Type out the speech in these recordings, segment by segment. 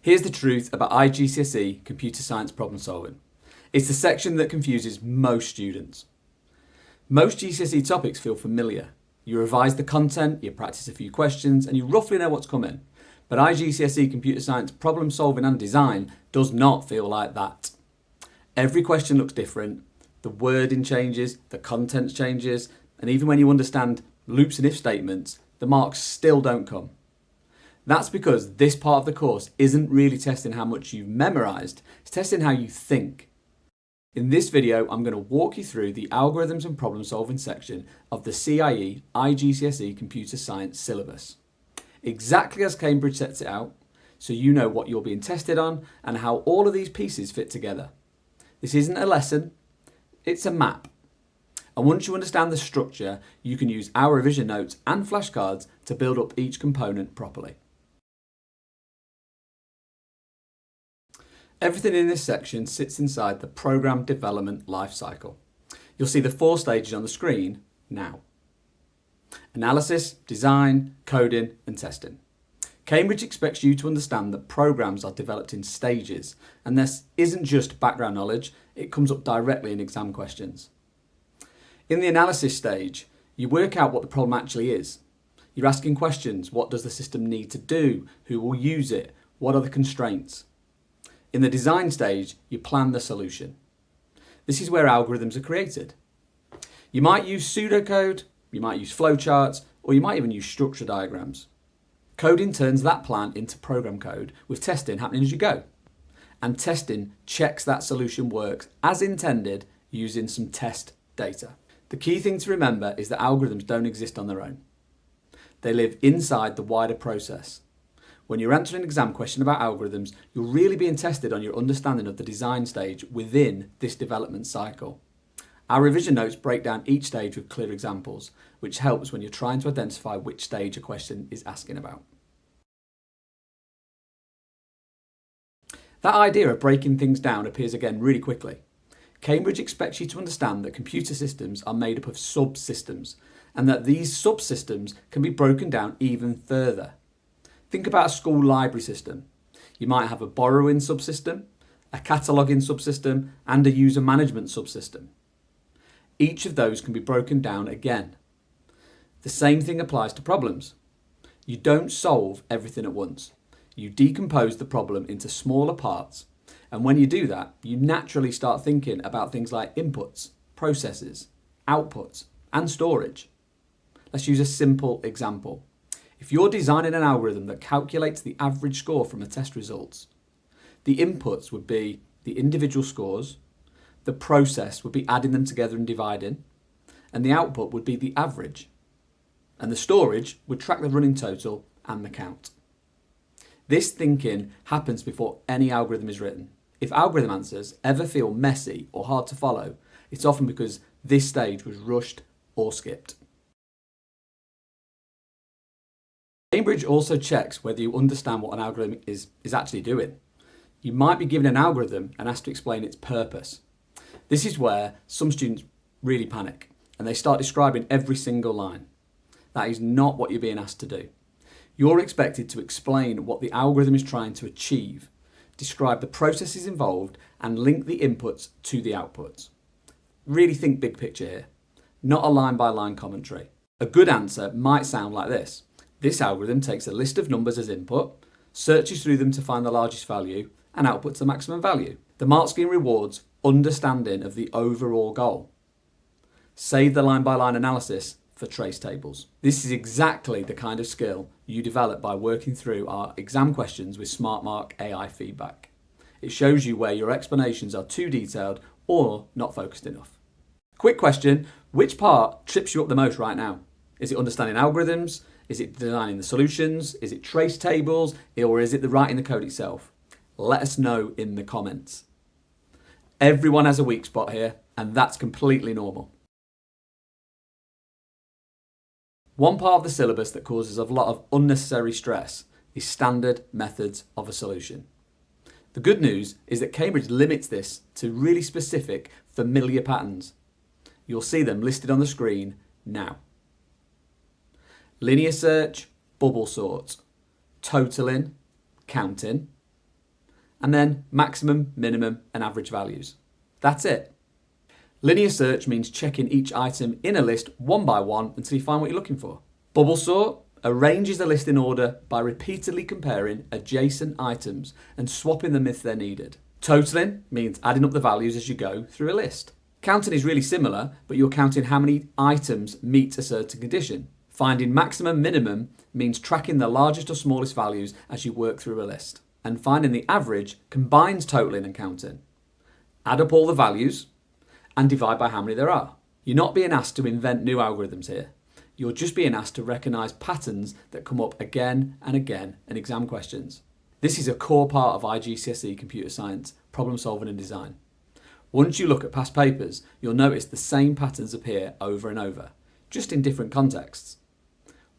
Here's the truth about IGCSE Computer Science problem solving. It's the section that confuses most students. Most GCSE topics feel familiar. You revise the content, you practice a few questions, and you roughly know what's coming. But IGCSE Computer Science problem solving and design does not feel like that. Every question looks different, the wording changes, the content changes, and even when you understand loops and if statements, the marks still don't come. That's because this part of the course isn't really testing how much you've memorised, it's testing how you think. In this video, I'm going to walk you through the algorithms and problem solving section of the CIE IGCSE Computer Science syllabus. Exactly as Cambridge sets it out, so you know what you're being tested on and how all of these pieces fit together. This isn't a lesson, it's a map. And once you understand the structure, you can use our revision notes and flashcards to build up each component properly. Everything in this section sits inside the program development lifecycle. You'll see the 4 stages on the screen now. Analysis, design, coding and testing. Cambridge expects you to understand that programs are developed in stages, and this isn't just background knowledge, it comes up directly in exam questions. In the analysis stage, you work out what the problem actually is. You're asking questions: what does the system need to do? Who will use it? What are the constraints? In the design stage, you plan the solution. This is where algorithms are created. You might use pseudocode, you might use flowcharts, or you might even use structure diagrams. Coding turns that plan into program code, with testing happening as you go. And testing checks that solution works as intended using some test data. The key thing to remember is that algorithms don't exist on their own. They live inside the wider process. When you're answering an exam question about algorithms, you're really being tested on your understanding of the design stage within this development cycle. Our revision notes break down each stage with clear examples, which helps when you're trying to identify which stage a question is asking about. That idea of breaking things down appears again really quickly. Cambridge expects you to understand that computer systems are made up of subsystems, and that these subsystems can be broken down even further. Think about a school library system. You might have a borrowing subsystem, a cataloguing subsystem, and a user management subsystem. Each of those can be broken down again. The same thing applies to problems. You don't solve everything at once. You decompose the problem into smaller parts, and when you do that, you naturally start thinking about things like inputs, processes, outputs, and storage. Let's use a simple example. If you're designing an algorithm that calculates the average score from a test results, the inputs would be the individual scores, the process would be adding them together and dividing, and the output would be the average. And the storage would track the running total and the count. This thinking happens before any algorithm is written. If algorithm answers ever feel messy or hard to follow, it's often because this stage was rushed or skipped. Cambridge also checks whether you understand what an algorithm is actually doing. You might be given an algorithm and asked to explain its purpose. This is where some students really panic and they start describing every single line. That is not what you're being asked to do. You're expected to explain what the algorithm is trying to achieve, describe the processes involved, and link the inputs to the outputs. Really think big picture here, not a line-by-line commentary. A good answer might sound like this. This algorithm takes a list of numbers as input, searches through them to find the largest value, and outputs the maximum value. The mark scheme rewards understanding of the overall goal. Save the line-by-line analysis for trace tables. This is exactly the kind of skill you develop by working through our exam questions with SmartMark AI feedback. It shows you where your explanations are too detailed or not focused enough. Quick question, which part trips you up the most right now? Is it understanding algorithms? Is it designing the solutions? Is it trace tables? Or is it the writing the code itself? Let us know in the comments. Everyone has a weak spot here, and that's completely normal. One part of the syllabus that causes a lot of unnecessary stress is standard methods of a solution. The good news is that Cambridge limits this to really specific, familiar patterns. You'll see them listed on the screen now. Linear search, bubble sort, totaling, counting, and then maximum, minimum, and average values. That's it. Linear search means checking each item in a list one by one until you find what you're looking for. Bubble sort arranges the list in order by repeatedly comparing adjacent items and swapping them if they're needed. Totaling means adding up the values as you go through a list. Counting is really similar, but you're counting how many items meet a certain condition. Finding maximum minimum means tracking the largest or smallest values as you work through a list. And finding the average combines totaling and counting. Add up all the values and divide by how many there are. You're not being asked to invent new algorithms here. You're just being asked to recognise patterns that come up again and again in exam questions. This is a core part of IGCSE Computer Science, problem solving and design. Once you look at past papers, you'll notice the same patterns appear over and over, just in different contexts.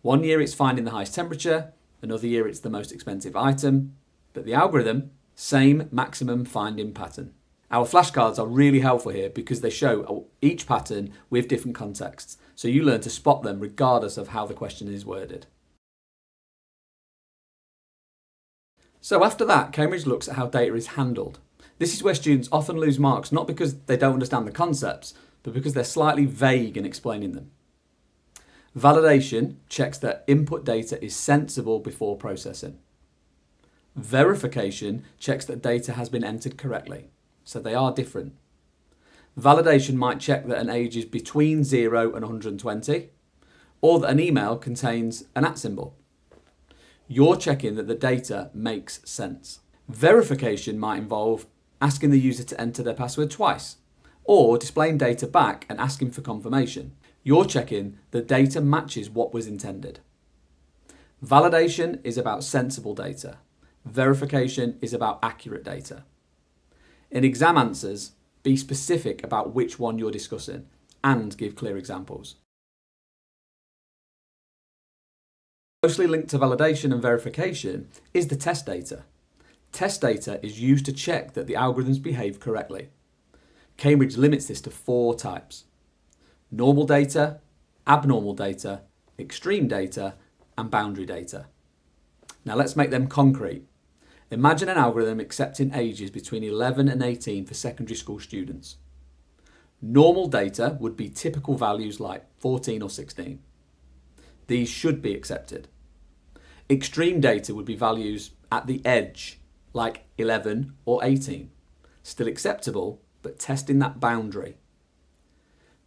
One year it's finding the highest temperature, another year it's the most expensive item, but the algorithm, same maximum finding pattern. Our flashcards are really helpful here because they show each pattern with different contexts, so you learn to spot them regardless of how the question is worded. So after that, Cambridge looks at how data is handled. This is where students often lose marks, not because they don't understand the concepts, but because they're slightly vague in explaining them. Validation checks that input data is sensible before processing. Verification checks that data has been entered correctly. So they are different. Validation might check that an age is between 0 and 120, or that an email contains an @ symbol. You're checking that the data makes sense. Verification might involve asking the user to enter their password twice, or displaying data back and asking for confirmation. You're checking the data matches what was intended. Validation is about sensible data. Verification is about accurate data. In exam answers, be specific about which one you're discussing and give clear examples. Closely linked to validation and verification is the test data. Test data is used to check that the algorithms behave correctly. Cambridge limits this to 4 types: normal data, abnormal data, extreme data, and boundary data. Now let's make them concrete. Imagine an algorithm accepting ages between 11 and 18 for secondary school students. Normal data would be typical values like 14 or 16. These should be accepted. Extreme data would be values at the edge, like 11 or 18. Still acceptable, but testing that boundary.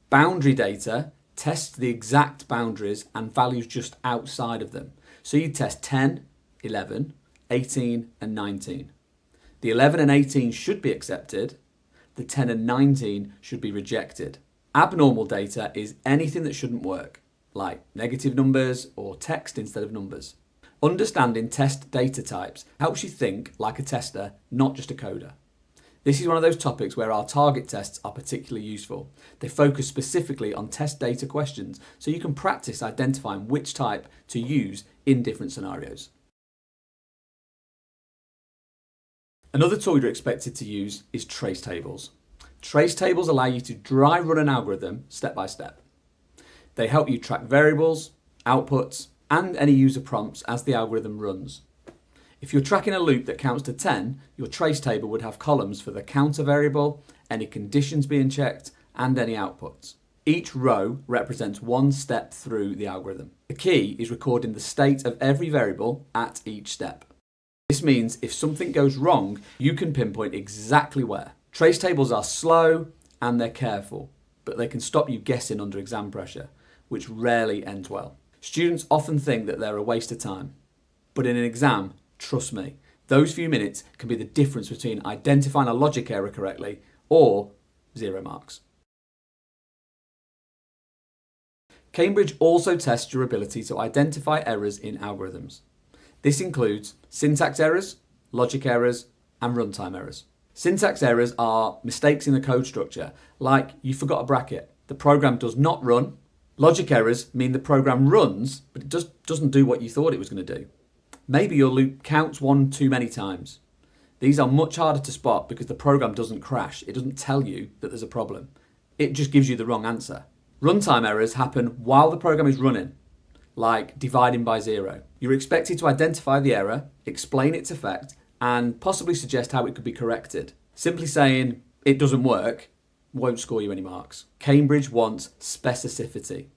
Boundary data tests the exact boundaries and values just outside of them. So you test 10, 11, 18 and 19. The 11 and 18 should be accepted. The 10 and 19 should be rejected. Abnormal data is anything that shouldn't work, like negative numbers or text instead of numbers. Understanding test data types helps you think like a tester, not just a coder. This is one of those topics where our target tests are particularly useful. They focus specifically on test data questions, so you can practice identifying which type to use in different scenarios. Another tool you're expected to use is trace tables. Trace tables allow you to dry run an algorithm step by step. They help you track variables, outputs, and any user prompts as the algorithm runs. If you're tracking a loop that counts to 10, your trace table would have columns for the counter variable, any conditions being checked, and any outputs. Each row represents one step through the algorithm. The key is recording the state of every variable at each step. This means if something goes wrong, you can pinpoint exactly where. Trace tables are slow and they're careful, but they can stop you guessing under exam pressure, which rarely ends well. Students often think that they're a waste of time, but in an exam, trust me, those few minutes can be the difference between identifying a logic error correctly or 0 marks. Cambridge also tests your ability to identify errors in algorithms. This includes syntax errors, logic errors, and runtime errors. Syntax errors are mistakes in the code structure, like you forgot a bracket, the program does not run. Logic errors mean the program runs, but it doesn't do what you thought it was going to do. Maybe your loop counts 1 too many times. These are much harder to spot because the program doesn't crash. It doesn't tell you that there's a problem. It just gives you the wrong answer. Runtime errors happen while the program is running, like dividing by 0. You're expected to identify the error, explain its effect, and possibly suggest how it could be corrected. Simply saying it doesn't work won't score you any marks. Cambridge wants specificity.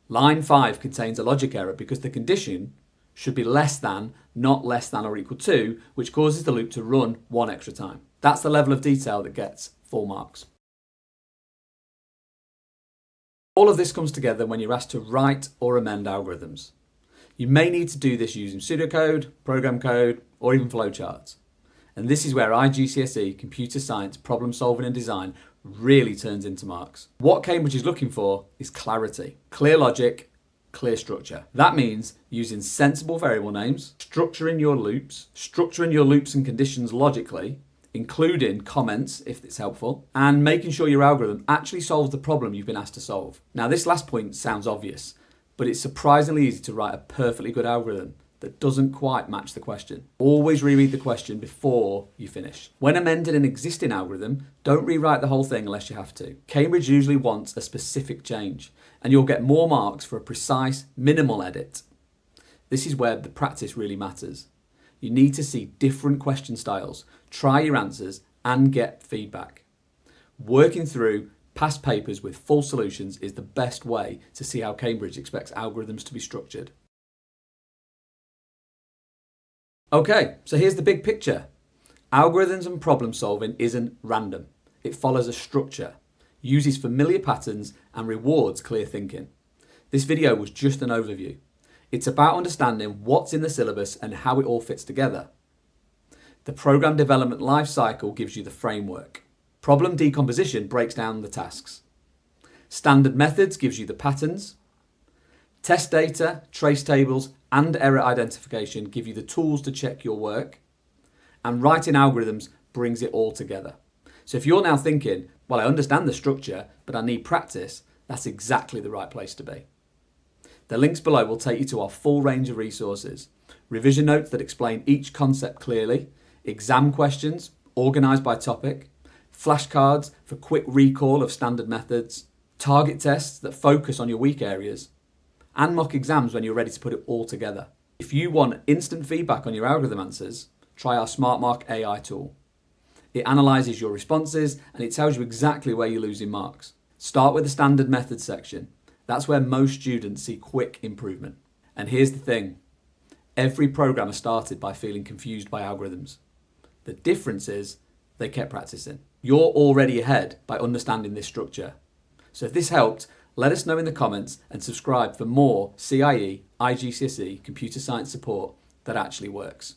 Line 5 contains a logic error because the condition should be less than, not less than or equal to, which causes the loop to run one extra time. That's the level of detail that gets full marks. All of this comes together when you're asked to write or amend algorithms. You may need to do this using pseudocode, program code, or even flowcharts. And this is where IGCSE Computer Science problem solving and design really turns into marks. What Cambridge is looking for is clarity, clear logic, clear structure. That means using sensible variable names, structuring your loops and conditions logically, including comments if it's helpful, and making sure your algorithm actually solves the problem you've been asked to solve. Now, this last point sounds obvious, but it's surprisingly easy to write a perfectly good algorithm that doesn't quite match the question. Always reread the question before you finish. When amending an existing algorithm, don't rewrite the whole thing unless you have to. Cambridge usually wants a specific change, and you'll get more marks for a precise, minimal edit. This is where the practice really matters. You need to see different question styles, try your answers, and get feedback. Working through past papers with full solutions is the best way to see how Cambridge expects algorithms to be structured. Okay, so here's the big picture. Algorithms and problem solving isn't random. It follows a structure, uses familiar patterns, and rewards clear thinking. This video was just an overview. It's about understanding what's in the syllabus and how it all fits together. The program development lifecycle gives you the framework. Problem decomposition breaks down the tasks. Standard methods gives you the patterns. Test data, trace tables, and error identification give you the tools to check your work. And writing algorithms brings it all together. So if you're now thinking, well, I understand the structure, but I need practice, that's exactly the right place to be. The links below will take you to our full range of resources. Revision notes that explain each concept clearly, exam questions organised by topic, flashcards for quick recall of standard methods, target tests that focus on your weak areas, and mock exams when you're ready to put it all together. If you want instant feedback on your algorithm answers, try our SmartMark AI tool. It analyses your responses and it tells you exactly where you're losing marks. Start with the standard methods section. That's where most students see quick improvement. And here's the thing. Every programmer started by feeling confused by algorithms. The difference is they kept practicing. You're already ahead by understanding this structure. So if this helped, let us know in the comments and subscribe for more CIE IGCSE Computer Science support that actually works.